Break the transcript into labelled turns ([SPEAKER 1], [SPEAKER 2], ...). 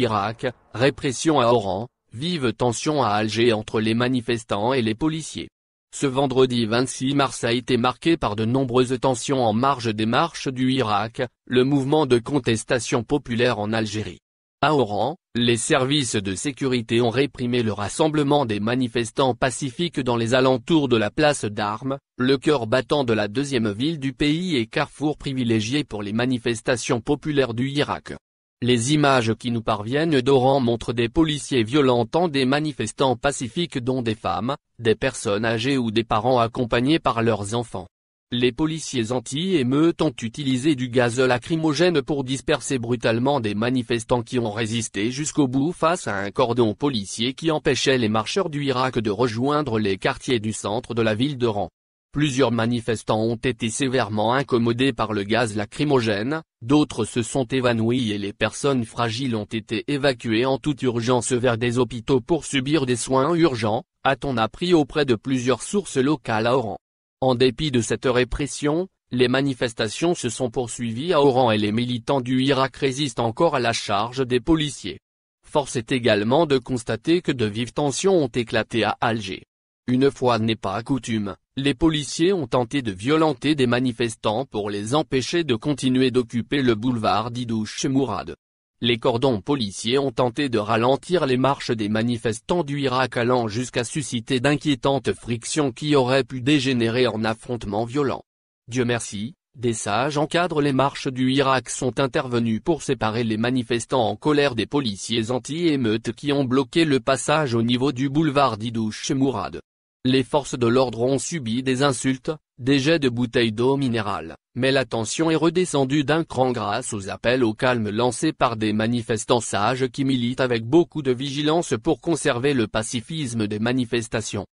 [SPEAKER 1] Irak, répression à Oran, vive tension à Alger entre les manifestants et les policiers. Ce vendredi 26 mars a été marqué par de nombreuses tensions en marge des marches du Irak, le mouvement de contestation populaire en Algérie. À Oran, les services de sécurité ont réprimé le rassemblement des manifestants pacifiques dans les alentours de la place d'Armes, le cœur battant de la deuxième ville du pays et carrefour privilégié pour les manifestations populaires du Irak. Les images qui nous parviennent d'Oran montrent des policiers violentant des manifestants pacifiques dont des femmes, des personnes âgées ou des parents accompagnés par leurs enfants. Les policiers anti-émeutes ont utilisé du gaz lacrymogène pour disperser brutalement des manifestants qui ont résisté jusqu'au bout face à un cordon policier qui empêchait les marcheurs du Irak de rejoindre les quartiers du centre de la ville d'Oran. Plusieurs manifestants ont été sévèrement incommodés par le gaz lacrymogène, d'autres se sont évanouis et les personnes fragiles ont été évacuées en toute urgence vers des hôpitaux pour subir des soins urgents, a-t-on appris auprès de plusieurs sources locales à Oran. En dépit de cette répression, les manifestations se sont poursuivies à Oran et les militants du Irak résistent encore à la charge des policiers. Force est également de constater que de vives tensions ont éclaté à Alger. Une fois n'est pas coutume, les policiers ont tenté de violenter des manifestants pour les empêcher de continuer d'occuper le boulevard Didouche Mourad. Les cordons policiers ont tenté de ralentir les marches des manifestants du Irak allant jusqu'à susciter d'inquiétantes frictions qui auraient pu dégénérer en affrontements violents. Dieu merci, des sages encadrent les marches du Irak sont intervenus pour séparer les manifestants en colère des policiers anti-émeutes qui ont bloqué le passage au niveau du boulevard Didouche Mourad. Les forces de l'ordre ont subi des insultes, des jets de bouteilles d'eau minérale, mais la tension est redescendue d'un cran grâce aux appels au calme lancés par des manifestants sages qui militent avec beaucoup de vigilance pour conserver le pacifisme des manifestations.